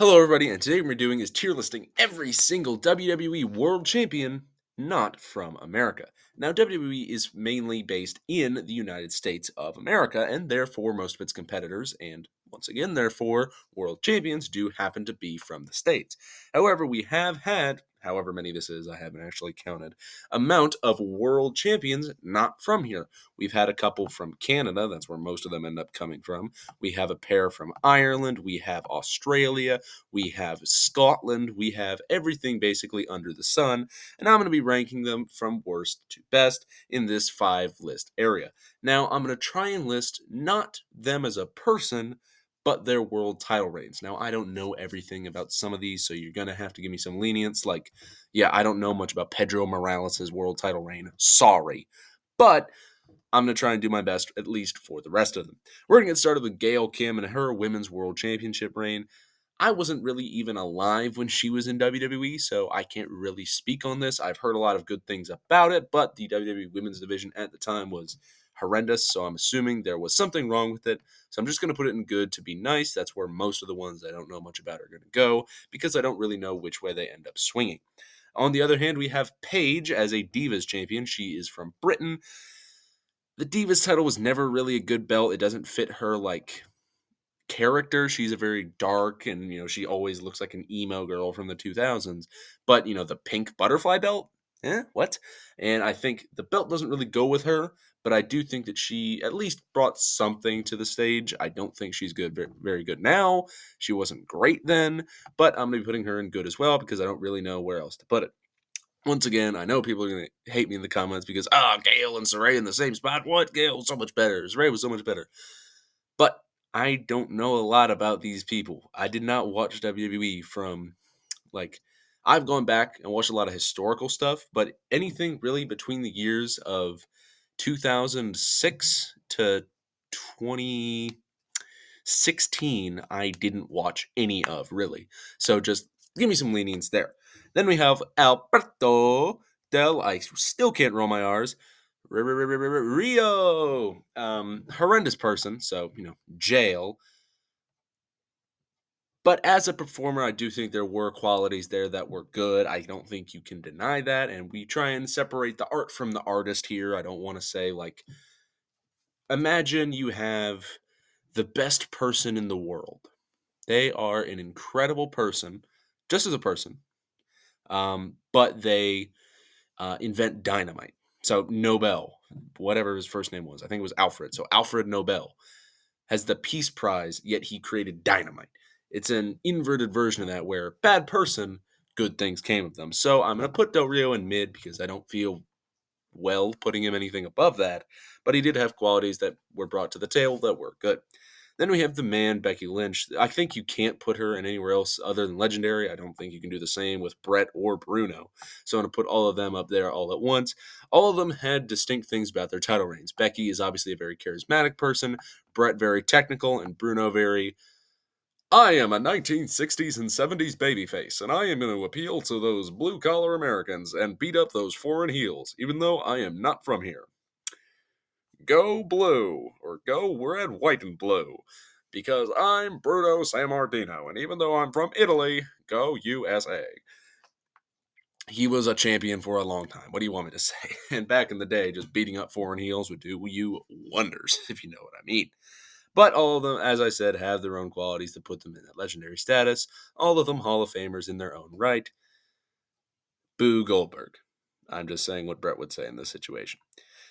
Hello, everybody, and today what we're doing is tier listing every single WWE World Champion not from America. Now, WWE is mainly based in the United States of America, and therefore most of its competitors, and once again, therefore, world champions do happen to be from the States. However, we have had, however many this is, I haven't actually counted, amount of world champions not from here. We've had a couple from Canada, that's where most of them end up coming from. We have a pair from Ireland, we have Australia, we have Scotland, we have everything basically under the sun, and I'm going to be ranking them from worst to best in this 5 list area. Now, I'm going to try and list not them as a person, but their world title reigns. Now, I don't know everything about some of these, so you're going to have to give me some lenience. Like, yeah, I don't know much about Pedro Morales' world title reign. Sorry. But I'm going to try and do my best, at least for the rest of them. We're going to get started with Gail Kim and her women's world championship reign. I wasn't really even alive when she was in WWE, so I can't really speak on this. I've heard a lot of good things about it, but the WWE women's division at the time was horrendous, so I'm assuming there was something wrong with it. So I'm just going to put it in good to be nice. That's where most of the ones I don't know much about are going to go, because I don't really know which way they end up swinging. On the other hand, we have Paige as a Divas champion. She is from Britain. The Divas title was never really a good belt. It doesn't fit her, character. She's a very dark and, she always looks like an emo girl from the 2000s. But, the pink butterfly belt? What? And I think the belt doesn't really go with her, but I do think that she at least brought something to the stage. I don't think she's good, very good now. She wasn't great then, but I'm going to be putting her in good as well because I don't really know where else to put it. Once again, I know people are going to hate me in the comments because, Gail and Saray in the same spot. What? Gail was so much better. Saray was so much better. But I don't know a lot about these people. I did not watch WWE from, I've gone back and watched a lot of historical stuff, but anything really between the years of 2006 to 2016, I didn't watch any of, really. So just give me some lenience there. Then we have Alberto I still can't roll my R's. Rio. Horrendous person, so, jail. But as a performer, I do think there were qualities there that were good. I don't think you can deny that. And we try and separate the art from the artist here. I don't want to say, imagine you have the best person in the world. They are an incredible person, just as a person, but they invent dynamite. So Nobel, whatever his first name was, I think it was Alfred. So Alfred Nobel has the Peace Prize, yet he created dynamite. It's an inverted version of that where bad person, good things came of them. So I'm going to put Del Rio in mid because I don't feel well putting him anything above that. But he did have qualities that were brought to the table that were good. Then we have the man, Becky Lynch. I think you can't put her in anywhere else other than Legendary. I don't think you can do the same with Brett or Bruno. So I'm going to put all of them up there all at once. All of them had distinct things about their title reigns. Becky is obviously a very charismatic person, Brett very technical, and Bruno very, I am a 1960s and 70s babyface, and I am going to appeal to those blue-collar Americans and beat up those foreign heels, even though I am not from here. Go blue, or go red, white, and blue, because I'm Bruno Sammartino, and even though I'm from Italy, go USA. He was a champion for a long time. What do you want me to say? And back in the day, just beating up foreign heels would do you wonders, if you know what I mean. But all of them, as I said, have their own qualities to put them in that legendary status. All of them Hall of Famers in their own right. Boo Goldberg. I'm just saying what Brett would say in this situation.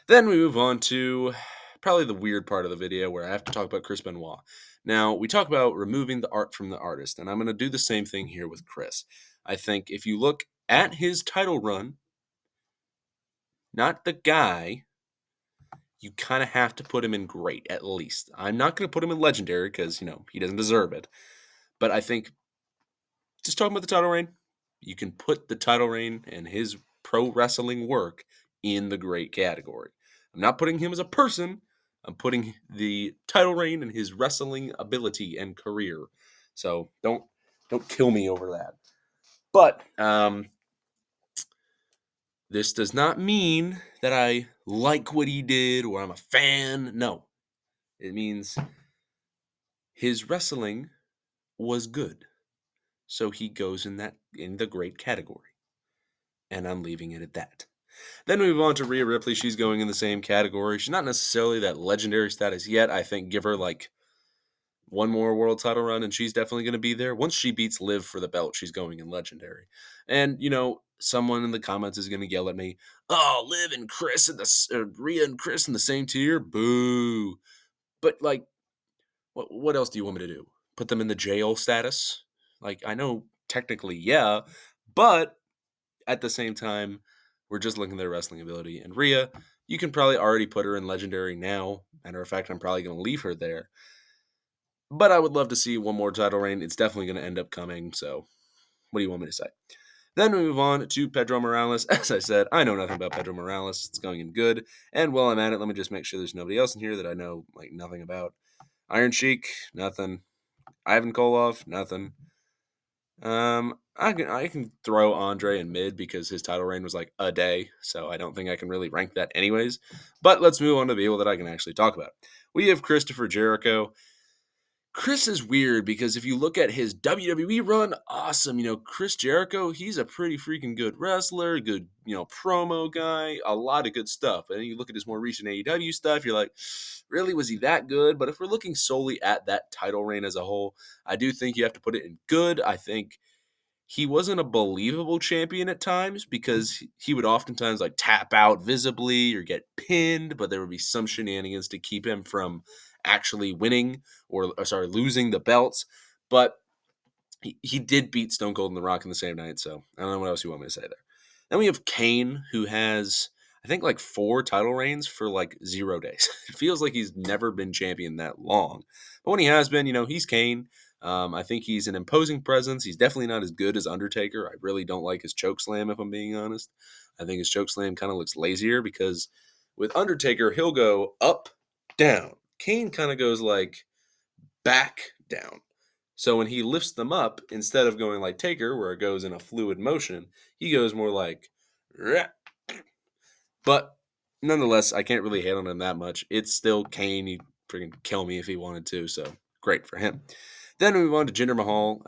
Then we move on to probably the weird part of the video where I have to talk about Chris Benoit. Now, we talk about removing the art from the artist, and I'm going to do the same thing here with Chris. I think if you look at his title run, not the guy, you kind of have to put him in great, at least. I'm not going to put him in legendary because, he doesn't deserve it. But I think, just talking about the title reign, you can put the title reign and his pro wrestling work in the great category. I'm not putting him as a person. I'm putting the title reign and his wrestling ability and career. So don't kill me over that. But this does not mean that I like what he did or I'm a fan. No. It means his wrestling was good. so he goes in the great category. And I'm leaving it at that. Then we move on to Rhea Ripley. She's going in the same category. She's not necessarily that legendary status yet. I think give her like one more world title run, and she's definitely going to be there. Once she beats Liv for the belt, she's going in legendary. And someone in the comments is going to yell at me, "Oh, Liv and Chris and Rhea and Chris in the same tier, boo!" But like, what else do you want me to do? Put them in the jail status? Like, I know technically, yeah, but at the same time, we're just looking at their wrestling ability. And Rhea, you can probably already put her in legendary now. Matter of fact, I'm probably going to leave her there. But I would love to see one more title reign. It's definitely going to end up coming. So, what do you want me to say? Then we move on to Pedro Morales. As I said, I know nothing about Pedro Morales. It's going in good. And while I'm at it, let me just make sure there's nobody else in here that I know like nothing about. Iron Sheik, nothing. Ivan Koloff, nothing. I can throw Andre in mid because his title reign was like a day, so I don't think I can really rank that anyways. But let's move on to the people that I can actually talk about. We have Christopher Jericho. Chris is weird because if you look at his WWE run, awesome. Chris Jericho, he's a pretty freaking good wrestler, good, promo guy, a lot of good stuff. And then you look at his more recent AEW stuff, you're like, really, was he that good? But if we're looking solely at that title reign as a whole, I do think you have to put it in good. I think he wasn't a believable champion at times because he would oftentimes like tap out visibly or get pinned, but there would be some shenanigans to keep him from actually winning or losing the belts. But he did beat Stone Cold and The Rock in the same night, so I don't know what else you want me to say there. Then we have Kane, who has, I think, like 4 title reigns for like 0 days. It feels like he's never been champion that long. But when he has been, he's Kane. I think he's an imposing presence. He's definitely not as good as Undertaker. I really don't like his choke slam, if I'm being honest. I think his choke slam kind of looks lazier because with Undertaker, he'll go up, down. Kane kind of goes like back, down. So when he lifts them up, instead of going like Taker, where it goes in a fluid motion, he goes more like, "Rah." But nonetheless, I can't really hate on him that much. It's still Kane. He'd freaking kill me if he wanted to, so great for him. Then we move on to Jinder Mahal.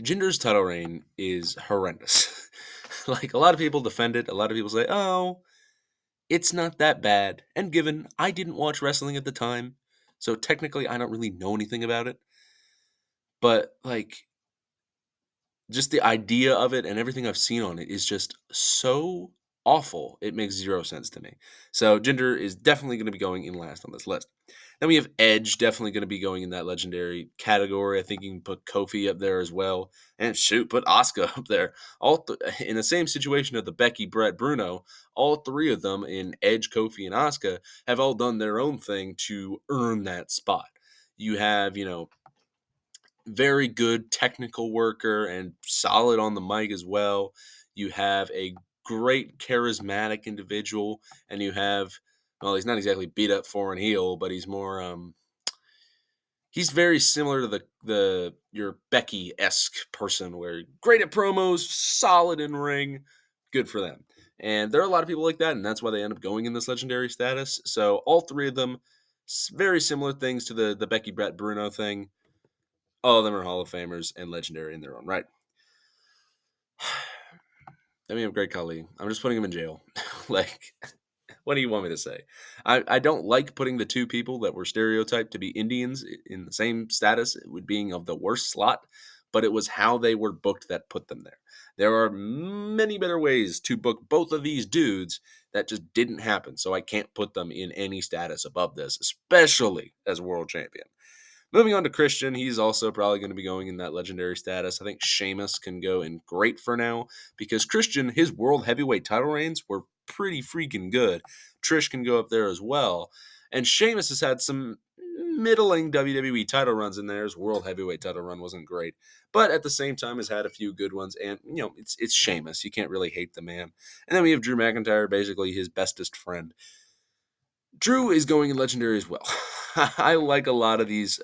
Jinder's title reign is horrendous. Like, a lot of people defend it. A lot of people say, oh, it's not that bad. And given I didn't watch wrestling at the time, so technically I don't really know anything about it. But, like, just the idea of it and everything I've seen on it is just so awful. It makes 0 sense to me. So Jinder is definitely going to be going in last on this list. Then we have Edge, definitely going to be going in that legendary category. I think you can put Kofi up there as well. And shoot, put Asuka up there. In the same situation of the Becky, Brett, Bruno, all 3 of them in Edge, Kofi, and Asuka have all done their own thing to earn that spot. You have, very good technical worker and solid on the mic as well. You have a great charismatic individual, and you have, well, he's not exactly beat up foreign heel, but he's more he's very similar to the your Becky-esque person, where great at promos, solid in ring, good for them. And there are a lot of people like that, and that's why they end up going in this legendary status. So all 3 of them, very similar things to the Becky, Brett, Bruno thing. All of them are Hall of Famers and legendary in their own right. Then we have Great Khali. I'm just putting him in jail. Like, what do you want me to say? I don't like putting the 2 people that were stereotyped to be Indians in the same status with being of the worst slot, but it was how they were booked that put them there. There are many better ways to book both of these dudes that just didn't happen, so I can't put them in any status above this, especially as world champion. Moving on to Christian, he's also probably going to be going in that legendary status. I think Sheamus can go in great for now because Christian, his world heavyweight title reigns were pretty freaking good. Trish can go up there as well. And Sheamus has had some middling WWE title runs in there. His world heavyweight title run wasn't great, but at the same time has had a few good ones. And, it's Sheamus. You can't really hate the man. And then we have Drew McIntyre, basically his bestest friend. Drew is going in legendary as well. I like a lot of these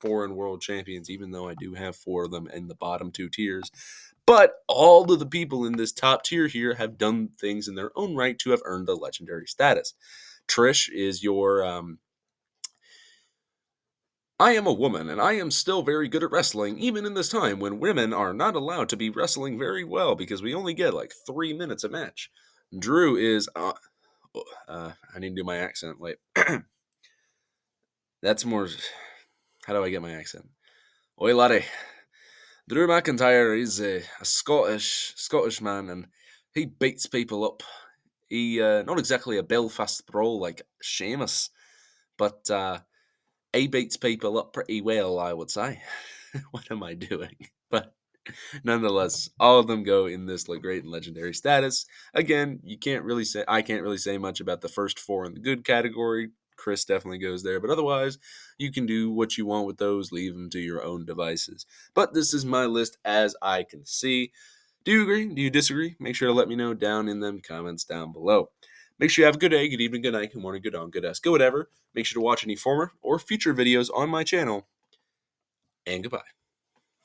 foreign world champions, even though I do have 4 of them in the bottom 2 tiers. But all of the people in this top tier here have done things in their own right to have earned the legendary status. Trish is your, I am a woman, and I am still very good at wrestling, even in this time when women are not allowed to be wrestling very well because we only get like 3 minutes a match. Drew is. I need to do my accent. Wait. That's more. How do I get my accent? Oi, laddie. Drew McIntyre is a Scottish man, and he beats people up. He not exactly a Belfast brawl like Sheamus, but he beats people up pretty well, I would say. What am I doing? But nonetheless, all of them go in this like great and legendary status. Again, I can't really say much about the first four in the good category. Chris definitely goes there, but otherwise, you can do what you want with those, leave them to your own devices. But this is my list as I can see. Do you agree? Do you disagree? Make sure to let me know down in them comments down below. Make sure you have a good day, good evening, good night, good morning, good on, good ass, good whatever. Make sure to watch any former or future videos on my channel, and goodbye.